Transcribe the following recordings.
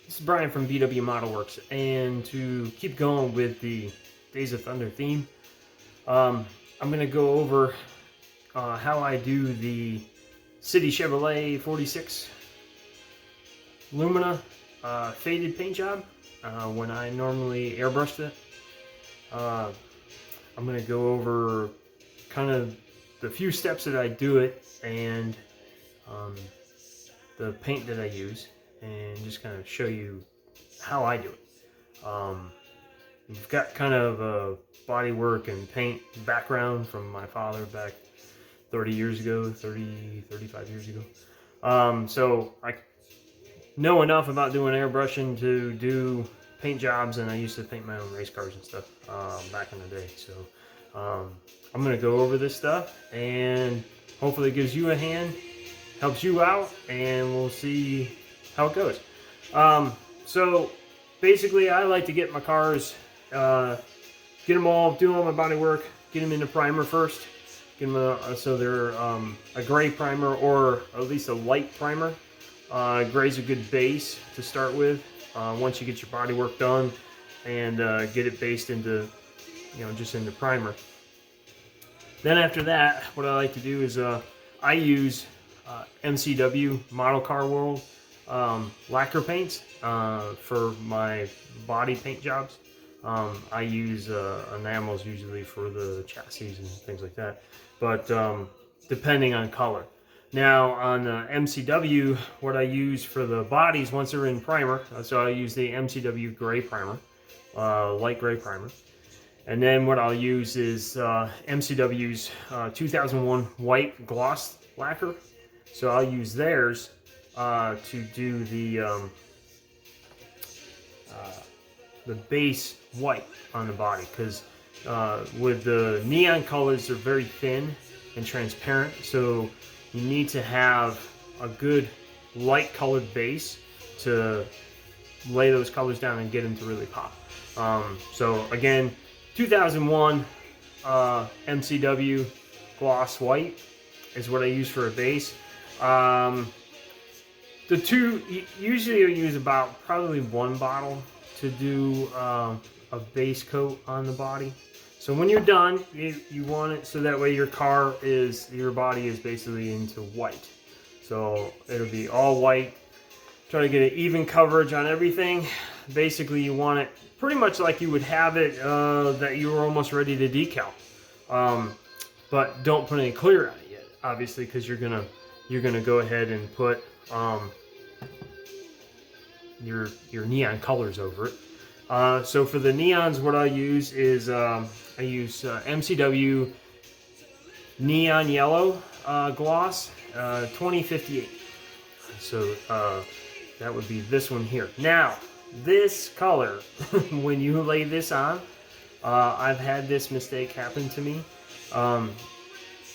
This is Brian from VW Model Works, and to keep going with the Days of Thunder theme, I'm going to go over how I do the 𝙲𝚃𝚈 46 Lumina faded paint job when I normally airbrushed it. I'm going to go over kind of the few steps that I do it and the paint that I use, and just kind of show you how I do it. We've got kind of a bodywork and paint background from my father back 35 years ago. So I know enough about doing airbrushing to do paint jobs, and I used to paint my own race cars and stuff back in the day. So I'm going to go over this stuff, and hopefully it gives you a hand, helps you out, and we'll see how it goes. So basically, I like to get my cars, get them all, do all my body work, get them into primer first, get them so they're a gray primer or at least a light primer. Gray's a good base to start with. Once you get your body work done and get it based into, just into primer. Then after that, what I like to do is I use MCW Model Car World lacquer paints for my body paint jobs. I use enamels usually for the chassis and things like that, but depending on color. Now on MCW, what I use for the bodies once they're in primer, so I use the MCW gray primer, light gray primer. And then what I'll use is MCW's 2001 white gloss lacquer. So I'll use theirs to do the base white on the body, because with the neon colors, they're very thin and transparent. So you need to have a good light colored base to lay those colors down and get them to really pop. So again, 2001 MCW gloss white is what I use for a base. The two, usually I use probably one bottle to do a base coat on the body. So when you're done, you want it so that way your body is basically into white. So it'll be all white. Try to get an even coverage on everything. Basically, you want it pretty much like you would have it that you were almost ready to decal. But don't put any clear on it yet, obviously, because you're gonna go ahead and put your neon colors over it. So for the neons, what I use is I use MCW Neon Yellow Gloss 2058. So that would be this one here. Now, this color, when you lay this on, I've had this mistake happen to me.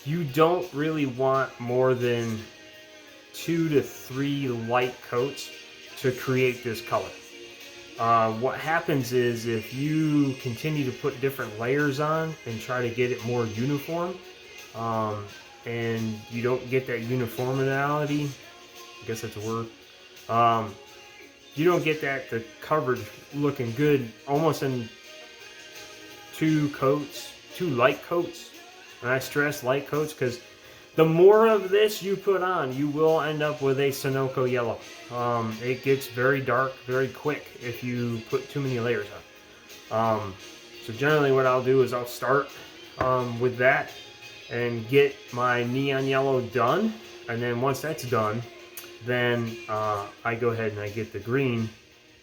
You don't really want more than 2 to 3 light coats to create this color. What happens is if you continue to put different layers on and try to get it more uniform, and you don't get that uniformity, I guess that's a word, you don't get the coverage looking good almost in 2 light coats. And I stress light coats because the more of this you put on, you will end up with a Sunoco yellow. It gets very dark very quick if you put too many layers on. So generally what I'll do is I'll start with that and get my neon yellow done. And then once that's done, then I go ahead and I get the green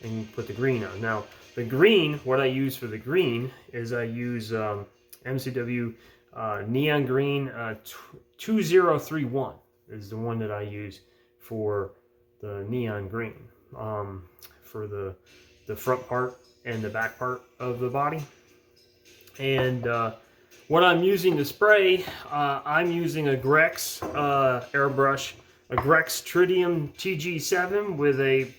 and put the green on. Now the green, what I use for the green is I use MCW Neon Green 2031 is the one that I use for the neon green, for the front part and the back part of the body. And what I'm using to spray, I'm using a Grex airbrush, a Grex Tritium TG7 with a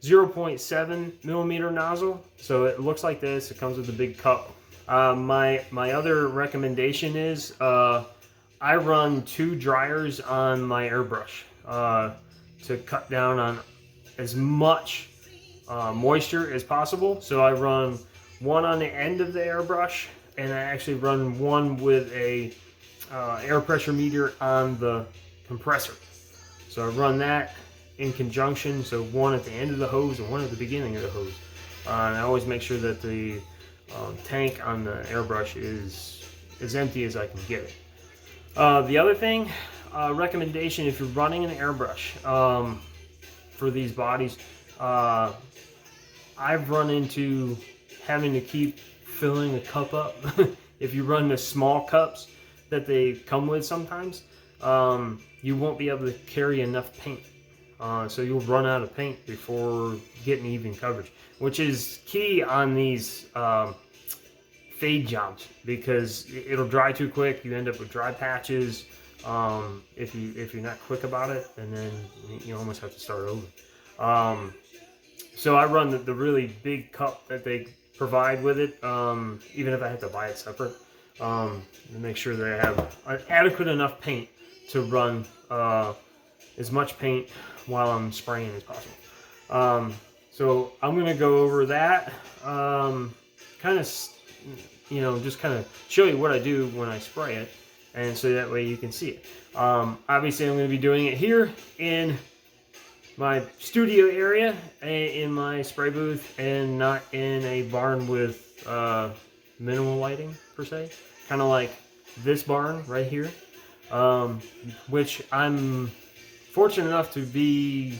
0.7 millimeter nozzle. So it looks like this. It comes with a big cup. My other recommendation is I run 2 dryers on my airbrush to cut down on as much moisture as possible. So I run one on the end of the airbrush, and I actually run one with a air pressure meter on the compressor. So I run that in conjunction, so one at the end of the hose and one at the beginning of the hose. And I always make sure that the tank on the airbrush is as empty as I can get it. The other thing, recommendation if you're running an airbrush for these bodies, I've run into having to keep filling the cup up. If you run the small cups that they come with sometimes, you won't be able to carry enough paint. So you'll run out of paint before getting even coverage, which is key on these fade jobs, because it'll dry too quick. You end up with dry patches if you're not quick about it, and then you almost have to start over. So I run the really big cup that they provide with it, even if I have to buy it separate, to make sure that I have adequate enough paint to run as much paint while I'm spraying as possible. So I'm going to go over that, kind of, just kind of show you what I do when I spray it, and so that way you can see it. Obviously I'm going to be doing it here in my studio area, in my spray booth, and not in a barn with minimal lighting per se, kind of like this barn right here, which I'm fortunate enough to be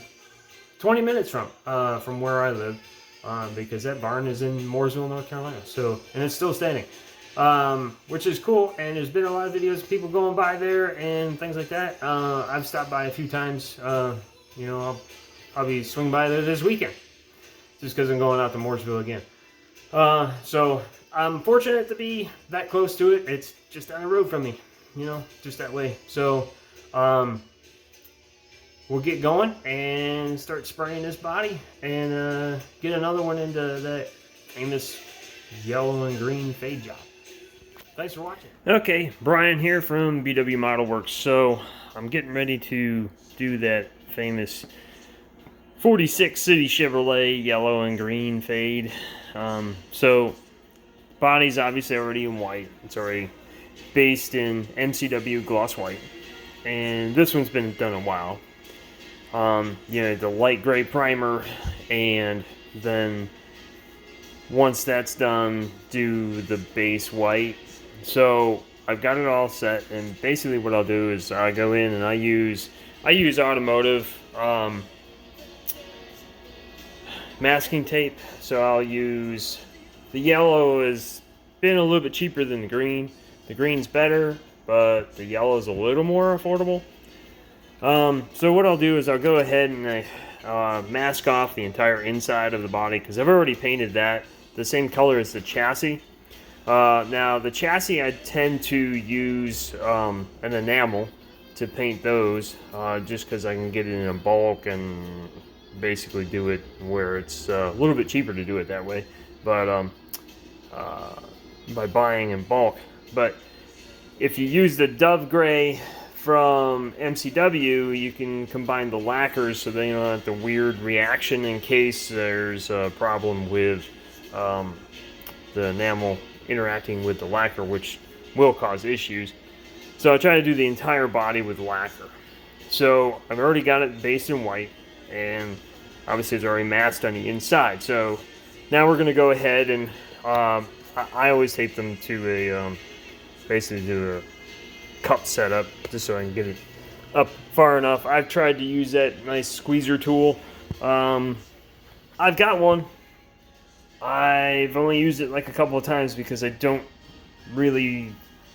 20 minutes from where I live, because that barn is in Mooresville, North Carolina. So, and it's still standing, which is cool. And there's been a lot of videos of people going by there and things like that. I've stopped by a few times. I'll probably swing by there this weekend, just because I'm going out to Mooresville again. So I'm fortunate to be that close to it. It's just down the road from me, just that way. So we'll get going and start spraying this body, and get another one into that famous yellow and green fade job. Thanks for watching. Okay, Brian here from BW Model Works. So I'm getting ready to do that famous 46 City Chevrolet yellow and green fade. So body's obviously already in white. It's already based in MCW gloss white, and this one's been done a while. The light gray primer, and then once that's done, do the base white. So I've got it all set, and basically what I'll do is I go in and I use automotive masking tape. So I'll use, the yellow has been a little bit cheaper than the green. The green's better, but the yellow is a little more affordable. So what I'll do is I'll go ahead and I mask off the entire inside of the body, because I've already painted that the same color as the chassis. Now the chassis, I tend to use an enamel to paint those, just because I can get it in a bulk and basically do it where it's a little bit cheaper to do it that way, but by buying in bulk. But if you use the Dove Gray from MCW, you can combine the lacquers so they don't have the weird reaction in case there's a problem with the enamel interacting with the lacquer, which will cause issues. So I try to do the entire body with lacquer. So I've already got it based in white, and obviously it's already masked on the inside. So now we're going to go ahead and I always tape them to a basically do a cup setup, just so I can get it up far enough. I've tried to use that nice squeezer tool. I've got one. I've only used it like a couple of times because I don't really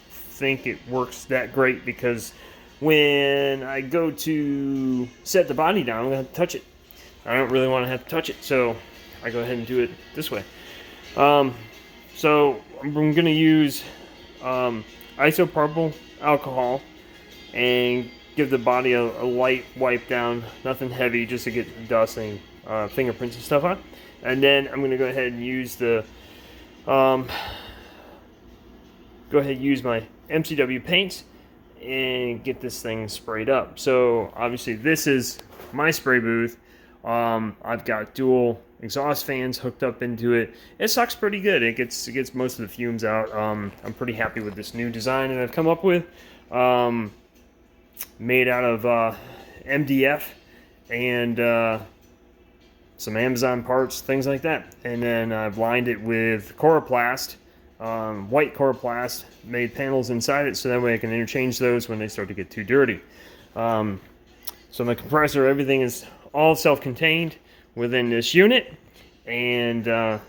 think it works that great, because when I go to set the body down, I'm going to have to touch it. I don't really want to have to touch it, so I go ahead and do it this way. So I'm going to use isopropyl alcohol and give the body a light wipe down, nothing heavy, just to get dust and fingerprints and stuff on. And then I'm going to go ahead and use the use my MCW paints and get this thing sprayed up. So obviously this is my spray booth. I've got dual exhaust fans hooked up into it. It sucks pretty good. It gets most of the fumes out. I'm pretty happy with this new design that I've come up with. Made out of MDF and some Amazon parts, things like that. And then I've lined it with Coroplast, white Coroplast, made panels inside it so that way I can interchange those when they start to get too dirty. So my compressor, everything is all self-contained within this unit, and I'm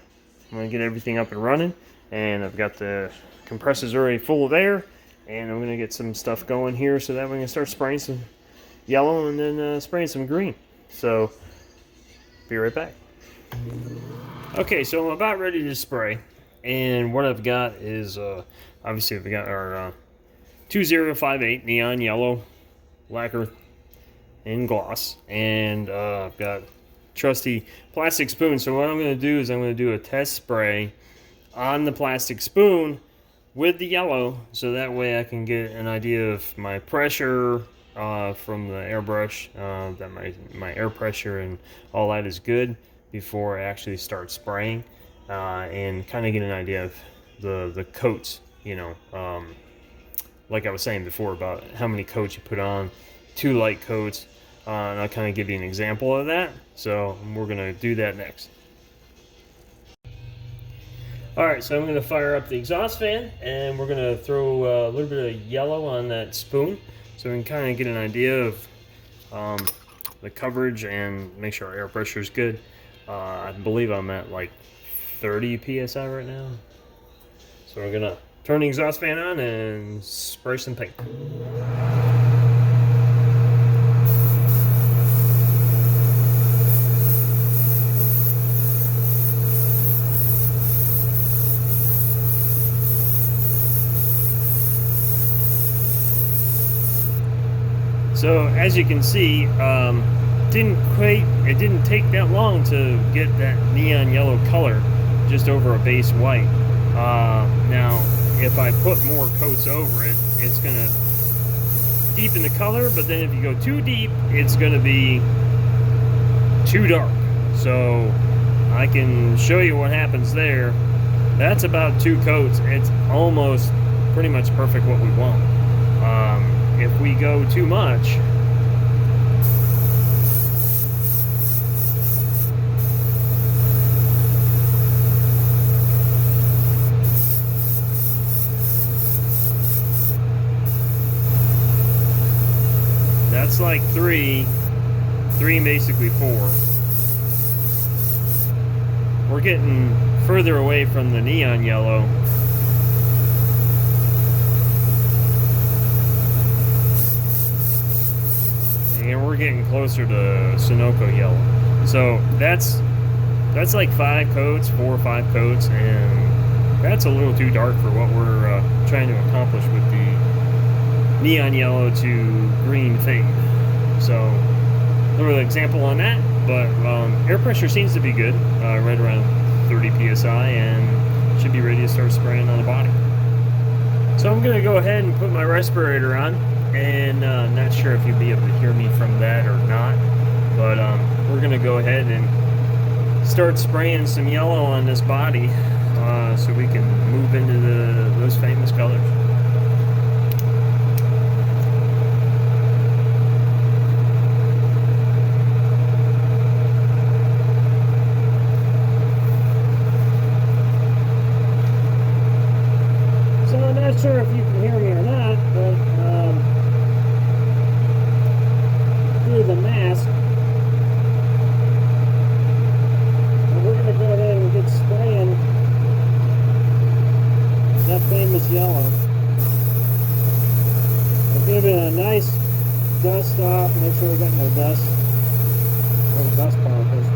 going to get everything up and running. And I've got the compressors already full of air, and I'm going to get some stuff going here so that we can start spraying some yellow and then spraying some green. So be right back. Okay, so I'm about ready to spray, and what I've got is obviously we've got our 2058 neon yellow lacquer in gloss, and I've got trusty plastic spoon. So what I'm going to do is I'm going to do a test spray on the plastic spoon with the yellow, so that way I can get an idea of my pressure from the airbrush, that my air pressure and all that is good before I actually start spraying, and kind of get an idea of the coats, you know, like I was saying before about how many coats you put on, 2 light coats, and I'll kind of give you an example of that. So we're going to do that next. Alright, so I'm going to fire up the exhaust fan, and we're going to throw a little bit of yellow on that spoon so we can kind of get an idea of the coverage and make sure our air pressure is good. I believe I'm at like 30 psi right now. So we're going to turn the exhaust fan on and spray some paint. So as you can see, it didn't take that long to get that neon yellow color just over a base white. Now, if I put more coats over it, it's gonna deepen the color, but then if you go too deep, it's gonna be too dark. So I can show you what happens there. That's about 2 coats. It's almost pretty much perfect what we want. If we go too much, that's like 3 basically 4. We're getting further away from the neon yellow. And we're getting closer to Sunoco yellow. So that's like 5 coats, 4 or 5 coats, and that's a little too dark for what we're trying to accomplish with the neon yellow to green fade. So a little example on that, but air pressure seems to be good, right around 30 psi, and should be ready to start spraying on the body. So I'm going to go ahead and put my respirator on, and not sure if you'll be able to hear me from that or not, but we're going to go ahead and start spraying some yellow on this body so we can move into those famous colors. So I'm not sure if you can hear me or not, but through the mask, and we're going to go ahead and get spraying that famous yellow. I'll give it a nice dust off, make sure we got no dust, no dust particles.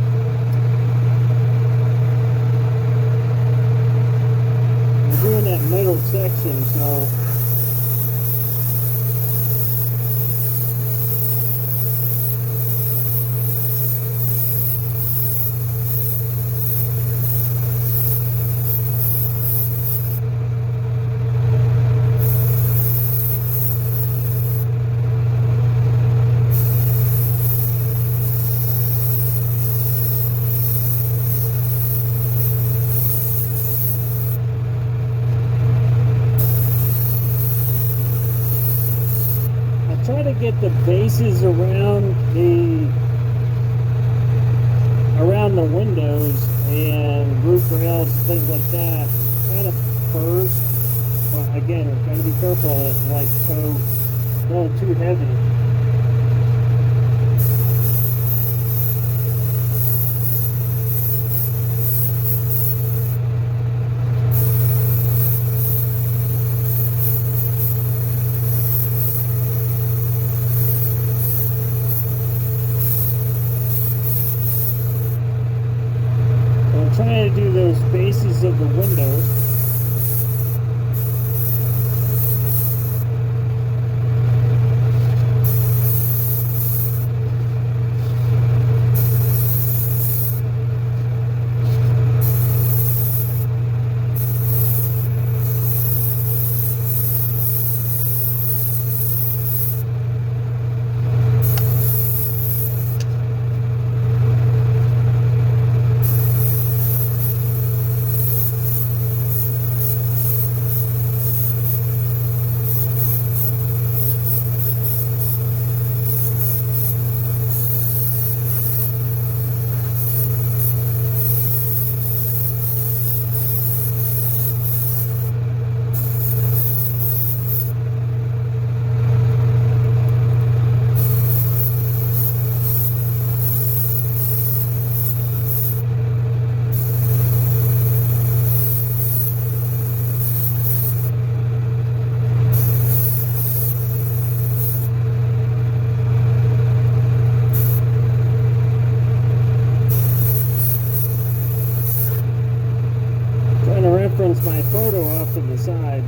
We're doing that middle section, so try to get the bases around the windows and roof rails and things like that kind of first. But again, we're going to be careful of like going too heavy. Trying to do those bases of the windows. Reference my photo off to the side.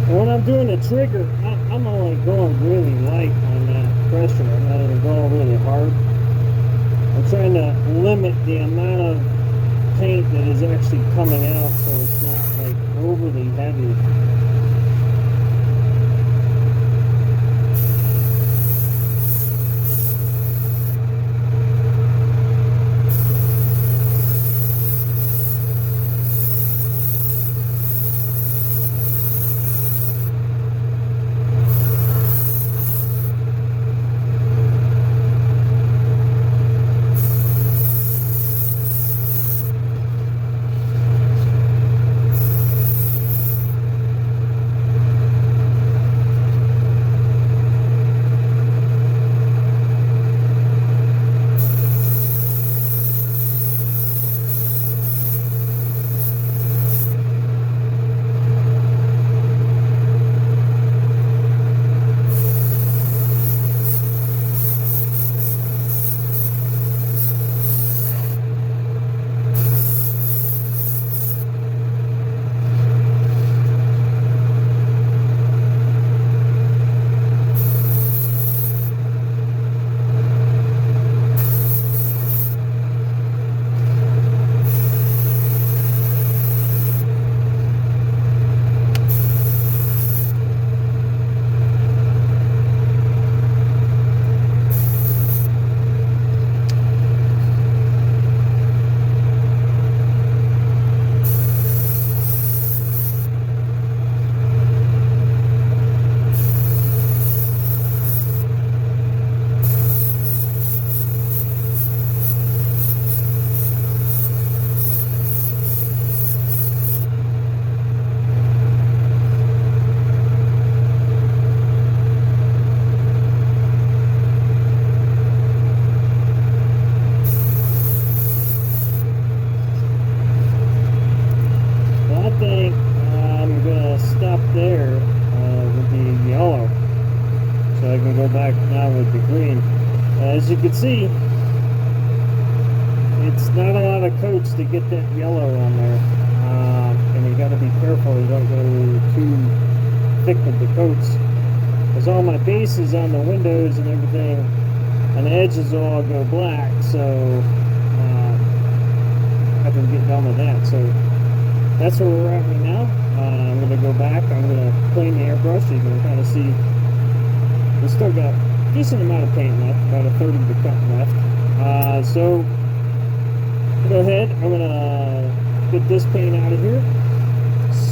When I'm doing the trigger, I'm only going really light on that pressure. I'm not even going really hard. I'm trying to limit the amount of paint that is actually coming out so it's not like overly heavy. go back now with the green. As you can see, it's not a lot of coats to get that yellow on there, and you got to be careful you don't go too thick with the coats, because all my bases on the windows and everything and the edges all go black, so I can get done with that. So that's where we're at right now. I'm going to go back, I'm going to clean the airbrush. You can kind of see we still got a decent amount of paint left, about a third of the cut left. So go ahead, I'm going to get this paint out of here,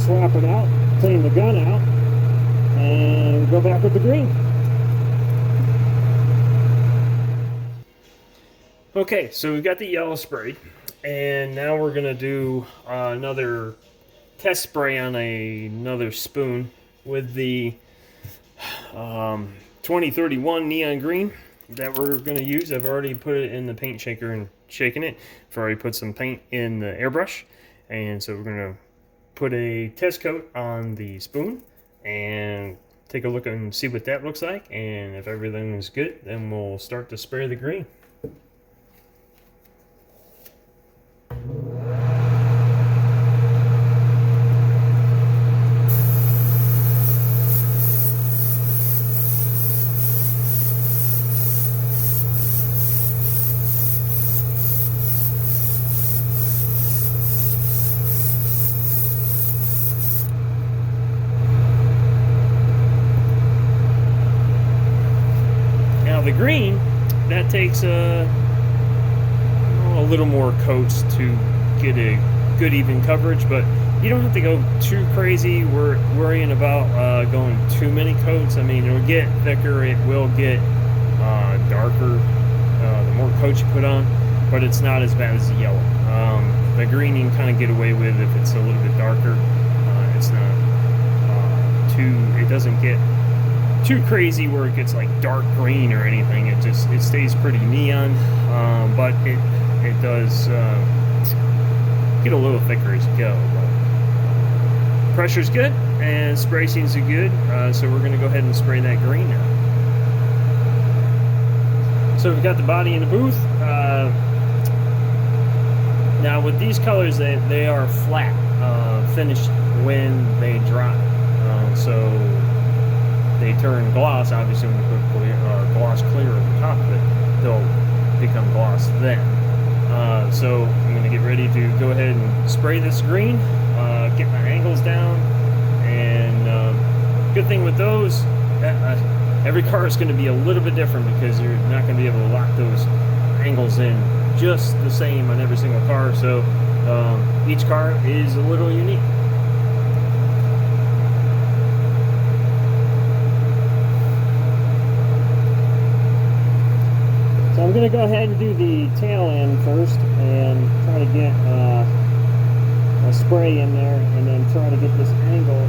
swap it out, clean the gun out, and go back with the green. Okay, so we've got the yellow sprayed, and now we're going to do another test spray on another spoon with the 2031 neon green that we're going to use. I've already put it in the paint shaker and shaken it. I've already put some paint in the airbrush, and so we're going to put a test coat on the spoon and take a look and see what that looks like, and if everything is good, then we'll start to spray the green. Now the green, that takes a little more coats to get a good even coverage, but you don't have to go too crazy. We're worrying about going too many coats. I mean, it'll get thicker, it will get darker the more coats you put on, but it's not as bad as the yellow. The green you can kind of get away with if it's a little bit darker. It's not it doesn't get too crazy where it gets like dark green or anything. It stays pretty neon, but it does get a little thicker as you go. But pressure's good and spray seems to be good, so we're going to go ahead and spray that green now. So we've got the body in the booth. Now with these colors, they are flat finished when they dry, so they turn gloss. Obviously when you put gloss clear on the top of it, they'll become gloss then. So I'm going to get ready to go ahead and spray this green, get my angles down, and good thing with those, every car is going to be a little bit different because you're not going to be able to lock those angles in just the same on every single car, so each car is a little unique. So I'm going to go ahead and do the tail end first and try to get a spray in there, and then try to get this angle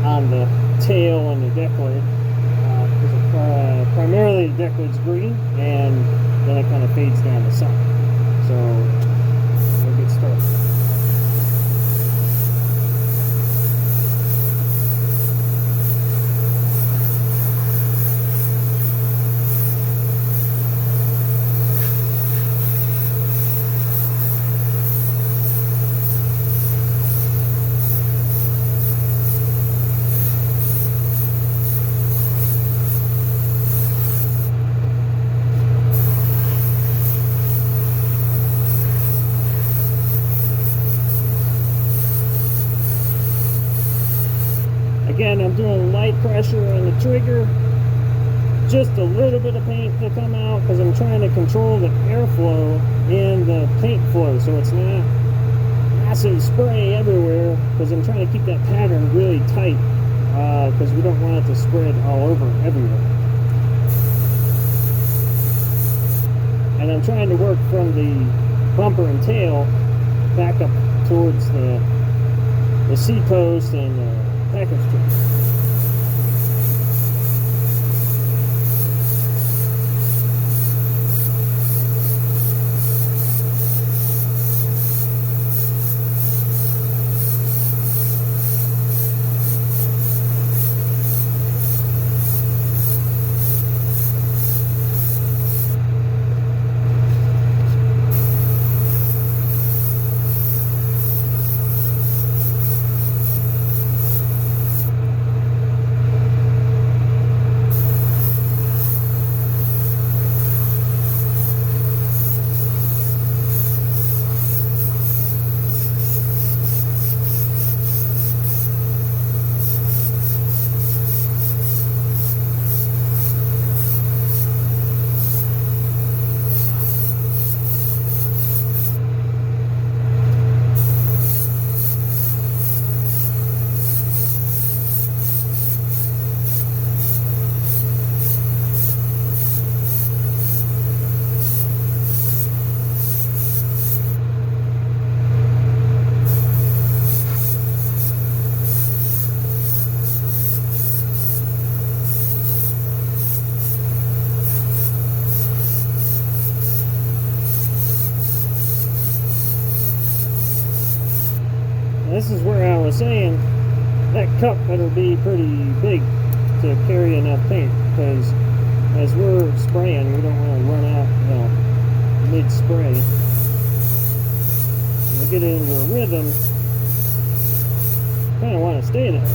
on the tail and the deck lid. Primarily the deck lid's green, and then it kind of fades down the side. So we'll get started. Again, I'm doing light pressure on the trigger, just a little bit of paint to come out, because I'm trying to control the airflow in the paint flow, so it's not massive spray everywhere, because I'm trying to keep that pattern really tight, because we don't want it to spread all over everywhere. And I'm trying to work from the bumper and tail back up towards the seat post and the package tray. this is where I was saying that cup better be pretty big to carry enough paint, because as we're spraying, we don't want to run out, you know, mid-spray. When we get it into a rhythm, kind of want to stay there.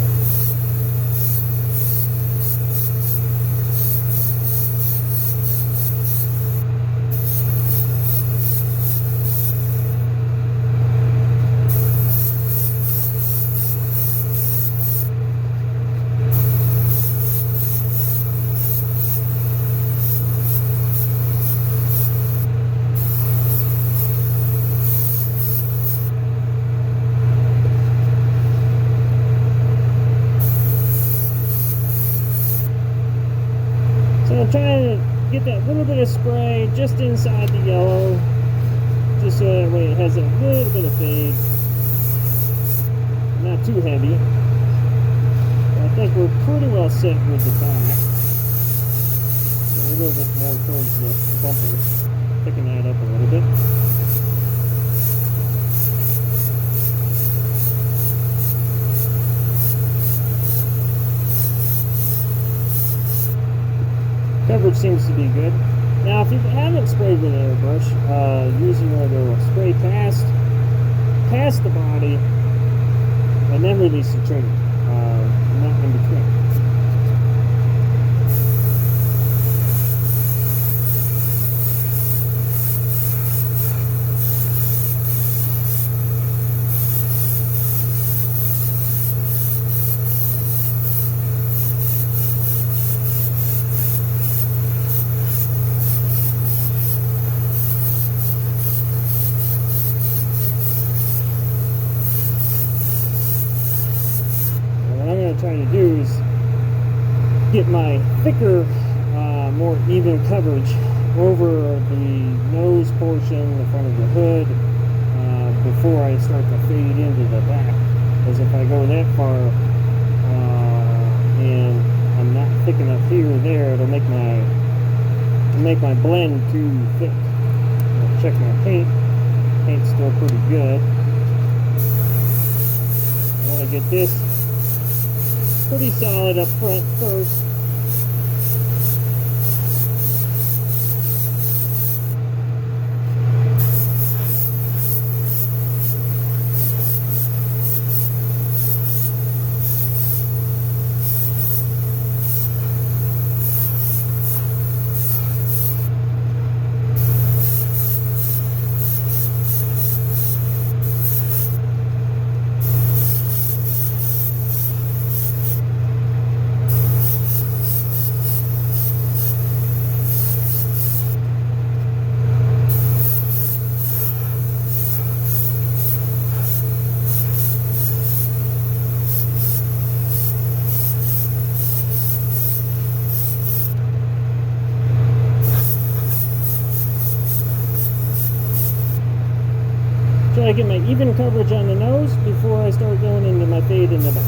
So I'm trying to get that little bit of spray just inside the yellow, just so that way it has a little bit of fade, not too heavy. I think we're pretty well set with the back. A little bit more towards the bumpers, picking that up a little bit. Coverage seems to be good. Now, if you haven't sprayed with an airbrush, usually want to go spray past the body and then release the trigger, not in between. Trying to do is get my thicker, more even coverage over the nose portion, the front of the hood, before I start to fade into the back. Because if I go that far and I'm not thick enough here or there, it'll make my blend too thick. I'll check my paint. Paint's still pretty good. I want to get this pretty solid up front first. Try to get my even coverage on the nose before I start going into my fade in the back.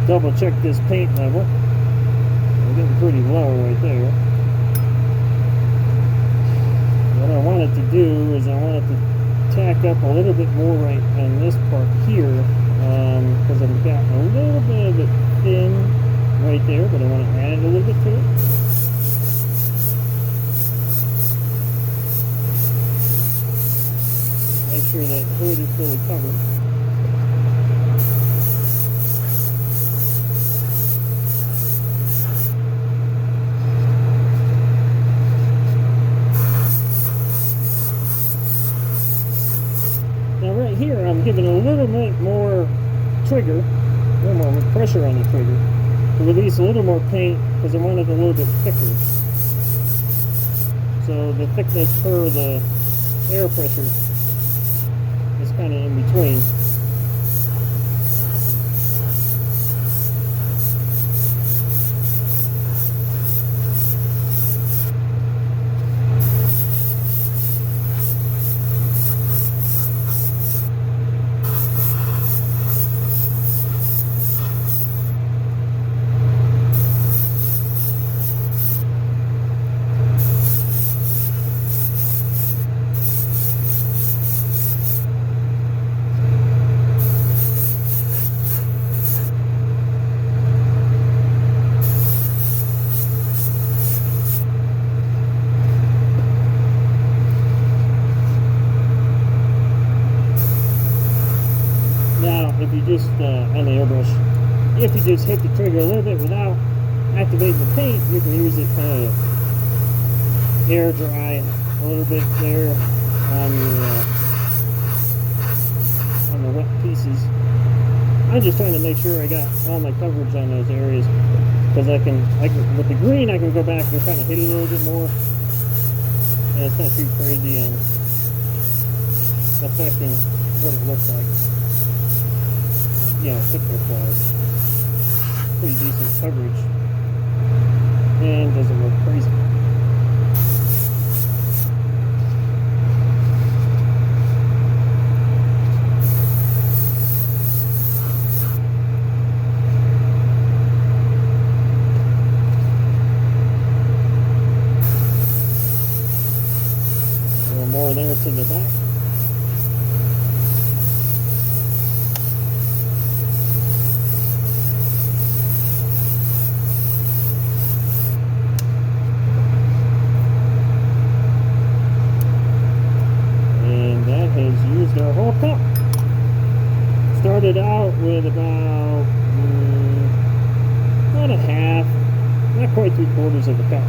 double check this paint level. We're getting pretty low right there. What I wanted to do is I wanted to tack up a little bit more right on this part here, because I've got a little bit of it thin right there, but I want to add a little bit to it. Make sure that hood is fully covered. Now right here I'm giving a little bit more trigger, a little more pressure on the trigger to release a little more paint because I want it a little bit thicker. So the thickness per the air pressure is kind of in between. If you just, on the airbrush, if you just hit the trigger a little bit without activating the paint, you can use it kind of air dry a little bit there on the wet pieces. I'm just trying to make sure I got all my coverage on those areas, because I can with the green I can go back and kind of hit it a little bit more, and it's not too crazy on affecting what it looks like. You know, thickness wise, pretty decent coverage, and doesn't look crazy. A little more there to the back. Our whole cup. Started out with about a half, not quite 3/4 of a cup,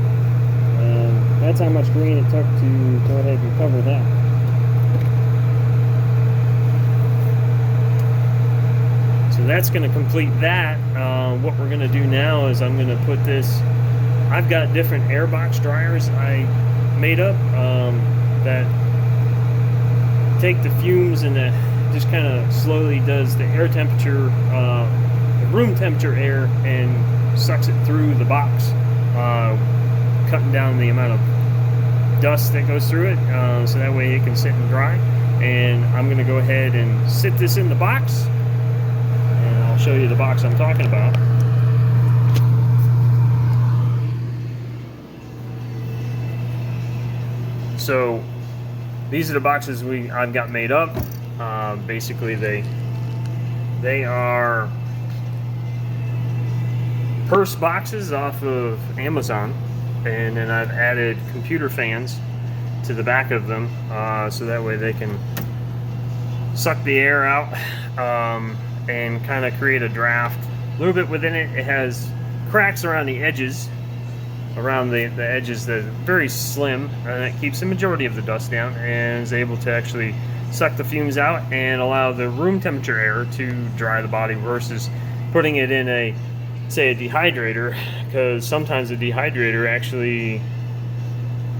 and that's how much green it took to go ahead and cover that. So that's going to complete that. What we're going to do now is I'm going to put this. I've got different airbox dryers I made up that take the fumes and just kind of slowly does the air temperature, the room temperature air, and sucks it through the box, cutting down the amount of dust that goes through it, so that way it can sit and dry. And I'm going to go ahead and sit this in the box, and I'll show you the box I'm talking about. So these are the boxes I've got made up. Basically, they are purse boxes off of Amazon, and then I've added computer fans to the back of them, so that way they can suck the air out and kind of create a draft a little bit within it. It has cracks around the edges. Around the edges that are very slim, and that keeps the majority of the dust down and is able to actually suck the fumes out and allow the room temperature air to dry the body, versus putting it in a, say, a dehydrator, because sometimes the dehydrator actually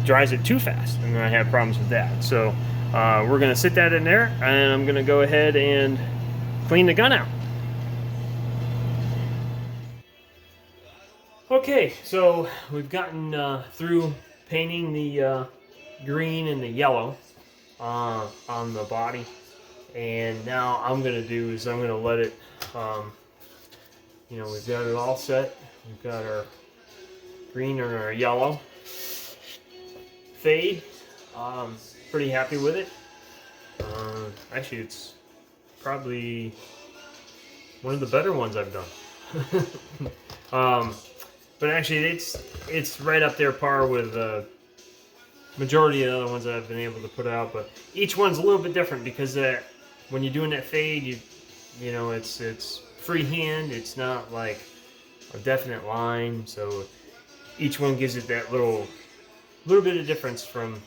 dries it too fast, and I have problems with that. So we're going to sit that in there, and I'm going to go ahead and clean the gun out. Okay, so we've gotten through painting the green and the yellow on the body, and now I'm going to do is I'm going to let it you know, we've got it all set. We've got our green and our yellow fade. Pretty happy with it. Actually, it's probably one of the better ones I've done. But actually, it's right up there par with the majority of the other ones that I've been able to put out. But each one's a little bit different because when you're doing that fade, you know, it's freehand. It's not like a definite line. So each one gives it that little bit of difference from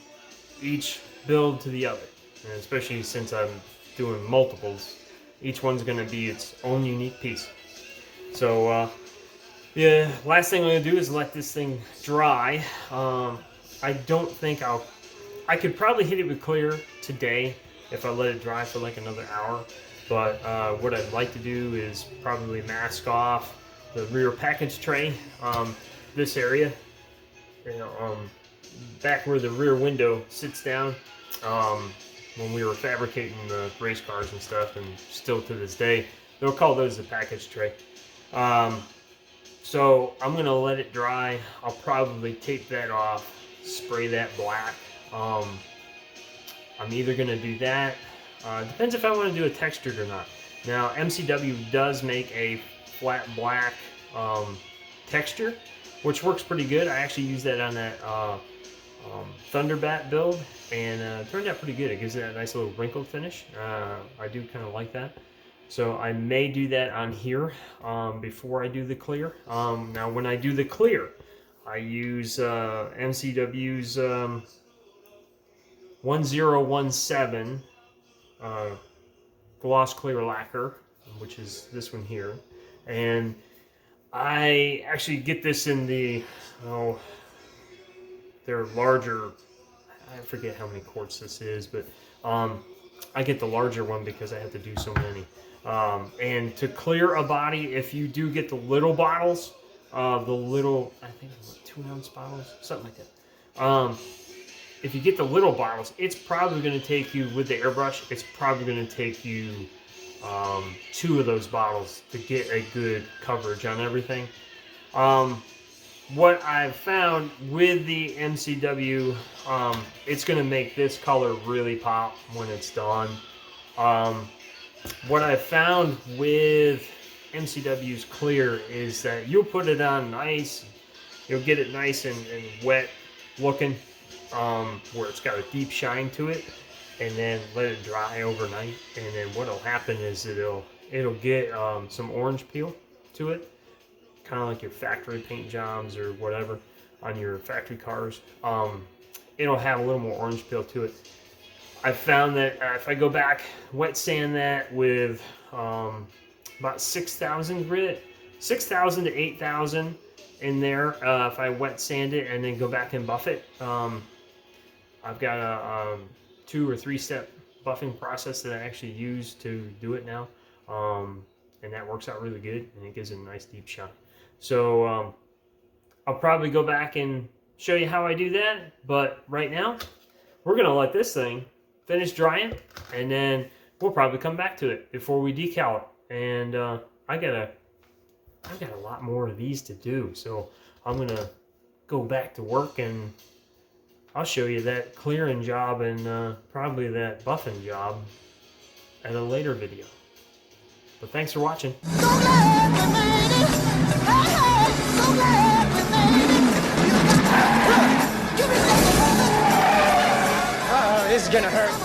each build to the other. And especially since I'm doing multiples, each one's going to be its own unique piece. So yeah, last thing I'm going to do is let this thing dry. I don't think I could probably hit it with clear today if I let it dry for like another hour. But what I'd like to do is probably mask off the rear package tray, this area, you know, back where the rear window sits down. When we were fabricating the race cars and stuff, and still to this day, they'll call those the package tray. So I'm gonna let it dry. I'll probably tape that off, spray that black. I'm either gonna do that. Depends if I want to do a textured or not. Now MCW does make a flat black texture, which works pretty good. I actually use that on that Thunderbat build, and it turned out pretty good. It gives it a nice little wrinkled finish. I do kind of like that. So I may do that on here before I do the clear. Now when I do the clear, I use MCW's 1017 gloss clear lacquer, which is this one here. And I actually get this in the, they're larger, I forget how many quarts this is, but I get the larger one because I have to do so many. And to clear a body, if you do get the little bottles, I think what, 2 ounce bottles, something like that. If you get the little bottles, it's probably going to take you, with the airbrush, it's probably going to take you 2 of those bottles to get a good coverage on everything. What I've found with the MCW, it's going to make this color really pop when it's done. What I've found with MCW's clear is that you'll put it on nice, you'll get it nice and wet looking, where it's got a deep shine to it, and then let it dry overnight. And then what'll happen is it'll get some orange peel to it, kind of like your factory paint jobs or whatever on your factory cars. It'll have a little more orange peel to it. I've found that if I go back, wet sand that with about 6,000 grit, 6,000 to 8,000 in there, if I wet sand it and then go back and buff it, I've got a 2 or 3 step buffing process that I actually use to do it now, and that works out really good, and it gives it a nice deep shine. So I'll probably go back and show you how I do that, but right now we're gonna let this thing finish drying, and then we'll probably come back to it before we decal it. And I've got a lot more of these to do, so I'm gonna go back to work, and I'll show you that clearing job and probably that buffing job at a later video. But thanks for watching. This is gonna hurt.